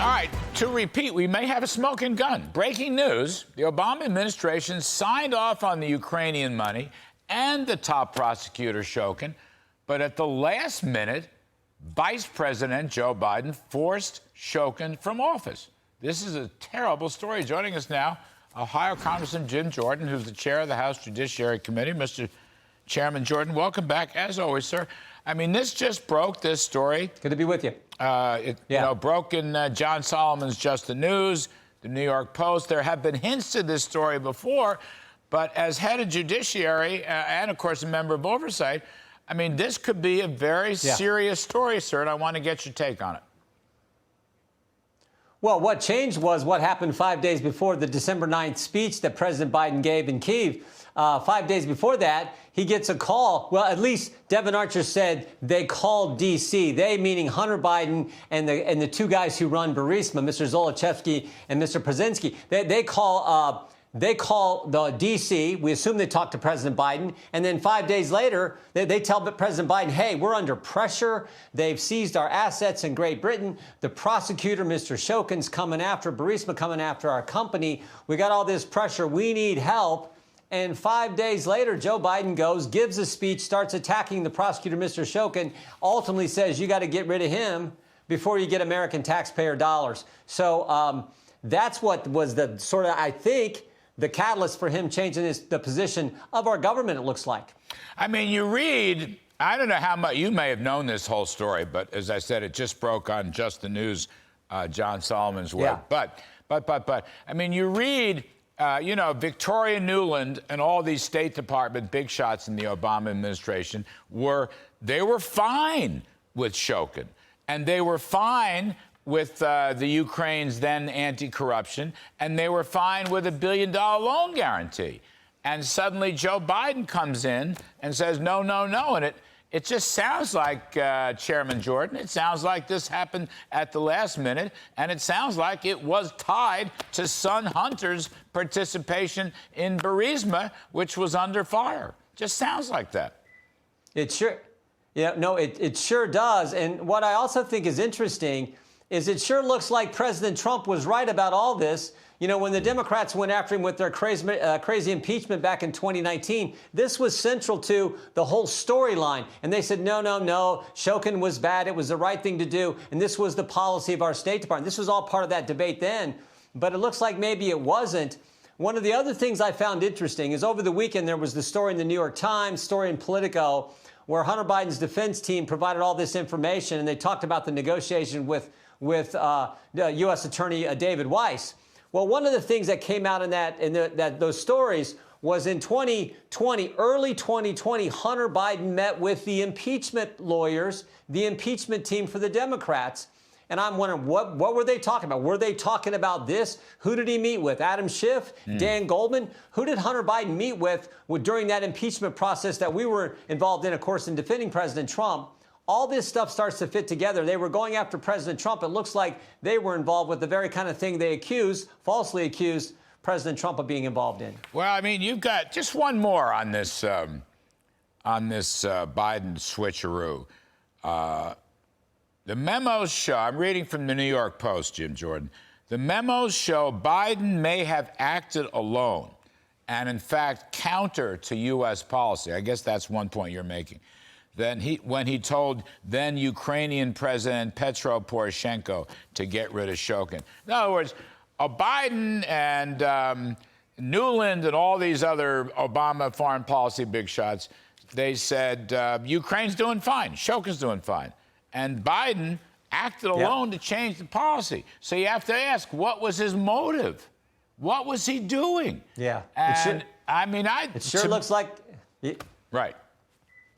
All right, to repeat, we may have a smoking gun. Breaking news, the Obama administration signed off on the Ukrainian money and the top prosecutor, Shokin, but at the last minute, Vice President Joe Biden forced Shokin from office. This is a terrible story. Joining us now, Ohio Congressman Jim Jordan, who's the chair of the House Judiciary Committee. Mr. Chairman Jordan, welcome back, as always, sir. I mean, this just broke, this story. Good to be with you. Broke in John Solomon's Just the News, the New York Post. There have been hints to this story before, but as head of Judiciary and, of course, a member of Oversight, I mean, this could be a very serious story, sir, and I want to get your take on it. Well, what changed was what happened 5 days before the December 9th speech that President Biden gave in Kyiv. 5 days before that, he gets a call. Well, at least Devin Archer said they called D.C. They, meaning Hunter Biden and the two guys who run Burisma, Mr. Zolochevsky and Mr. Brzezinski. They call the D.C. We assume they talked to President Biden. And then 5 days later, they tell President Biden, hey, we're under pressure. They've seized our assets in Great Britain. The prosecutor, Mr. Shokin's coming after Burisma, coming after our company. We got all this pressure. We need help. And 5 days later, Joe Biden goes, gives a speech, starts attacking the prosecutor, Mr. Shokin, ultimately says you got to get rid of him before you get American taxpayer dollars. So that's what was the sort of, I think, the catalyst for him changing the position of our government, it looks like. I mean, you read, I don't know how much, you may have known this whole story, but as I said, it just broke on Just the News, John Solomon's web. Yeah. But, I mean, you read, Victoria Nuland and all these State Department big shots in the Obama administration were fine with Shokin, and they were fine with the Ukraine's then anti-corruption, and they were fine with $1 billion loan guarantee. And suddenly Joe Biden comes in and says, no, no, no. And it just sounds like, Chairman Jordan, it sounds like this happened at the last minute, and it sounds like it was tied to son Hunter's participation in Burisma, which was under fire. Just sounds like that. It sure does. And what I also think is interesting is it sure looks like President Trump was right about all this. You know, when the Democrats went after him with their crazy impeachment back in 2019, this was central to the whole storyline. And they said, no, no, no, Shokin was bad. It was the right thing to do. And this was the policy of our State Department. This was all part of that debate then. But it looks like maybe it wasn't. One of the other things I found interesting is over the weekend, there was the story in the New York Times, story in Politico, where Hunter Biden's defense team provided all this information. And they talked about the negotiation with U.S. Attorney David Weiss. Well, one of the things that came out in those stories was in 2020, early 2020, Hunter Biden met with the impeachment lawyers, the impeachment team for the Democrats. And I'm wondering, what were they talking about? Were they talking about this? Who did he meet with? Adam Schiff? Dan Goldman? Who did Hunter Biden meet with during that impeachment process that we were involved in, of course, in defending President Trump? All this stuff starts to fit together. They were going after President Trump. It looks like they were involved with the very kind of thing they falsely accused President Trump of being involved in. Well, I mean, you've got just one more on this Biden switcheroo. The memos show, I'm reading from the New York Post, Jim Jordan. The memos show Biden may have acted alone and, in fact, counter to U.S. policy. I guess that's one point you're making. When he told then Ukrainian President Petro Poroshenko to get rid of Shokin. In other words, Biden and Nuland and all these other Obama foreign policy big shots, they said Ukraine's doing fine, Shokin's doing fine. And Biden acted alone to change the policy. So you have to ask, what was his motive? What was he doing? Yeah. And it sure looks like... Right.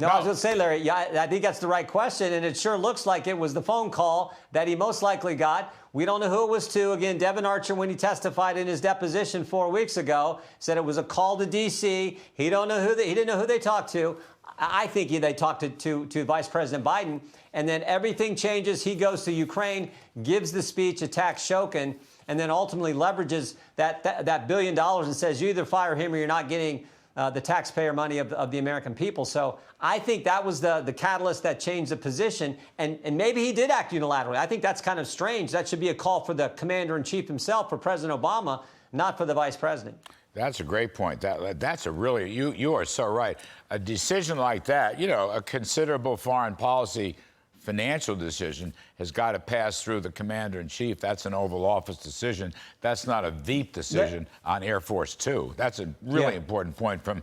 No, I was going to say, Larry, I think that's the right question, and it sure looks like it was the phone call that he most likely got. We don't know who it was to. Again, Devin Archer, when he testified in his deposition 4 weeks ago, said it was a call to D.C. He didn't know who they talked to. I think they talked to Vice President Biden, and then everything changes. He goes to Ukraine, gives the speech, attacks Shokin, and then ultimately leverages that $1 billion and says, you either fire him or you're not getting the taxpayer money of the American people. So I think that was the catalyst that changed the position. And maybe he did act unilaterally. I think that's kind of strange. That should be a call for the commander-in-chief himself, for President Obama, not for the vice president. That's a great point. That's a really, you are so right. A decision like that, you know, a considerable foreign policy financial decision has got to pass through the commander-in-chief. That's an Oval Office decision. That's not a Veep decision on Air Force Two. That's a really important point from...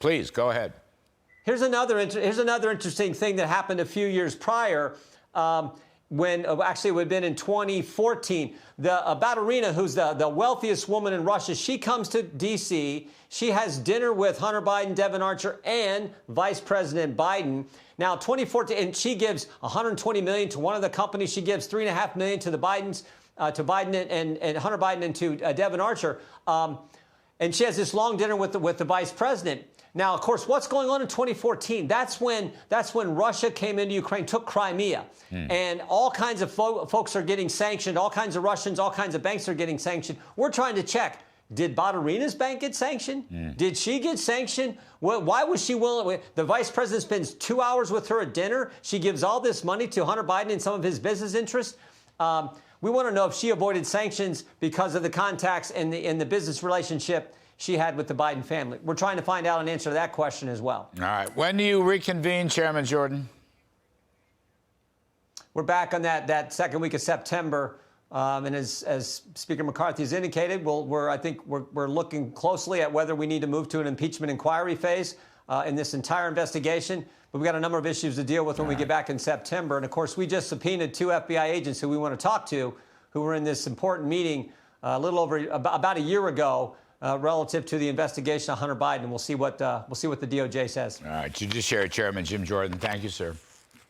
Please, go ahead. Here's another interesting thing that happened a few years prior, when actually it would have been in 2014. Baturina, who's the wealthiest woman in Russia, she comes to D.C. She has dinner with Hunter Biden, Devon Archer, and Vice President Biden. Now, 2014, and she gives $120 million to one of the companies. She gives $3.5 million to the Bidens, to Biden and Hunter Biden, and to Devon Archer. And she has this long dinner with the vice president. Now, of course, what's going on in 2014? That's when Russia came into Ukraine, took Crimea, and all kinds of folks are getting sanctioned. All kinds of Russians, all kinds of banks are getting sanctioned. We're trying to check. Did Baturina's bank get sanctioned? Did she get sanctioned? Why was she willing? The vice president spends 2 hours with her at dinner. She gives all this money to Hunter Biden and some of his business interests. We want to know if she avoided sanctions because of the contacts and the business relationship she had with the Biden family. We're trying to find out an answer to that question as well. All right. When do you reconvene, Chairman Jordan? We're back on that second week of September. And as Speaker McCarthy has indicated, I think we're looking closely at whether we need to move to an impeachment inquiry phase in this entire investigation. But we've got a number of issues to deal with when we get back in September. And, of course, we just subpoenaed 2 FBI agents who we want to talk to, who were in this important meeting a little over about a year ago relative to the investigation of Hunter Biden. We'll see what the DOJ says. All right. Judiciary Chairman Jim Jordan, thank you, sir.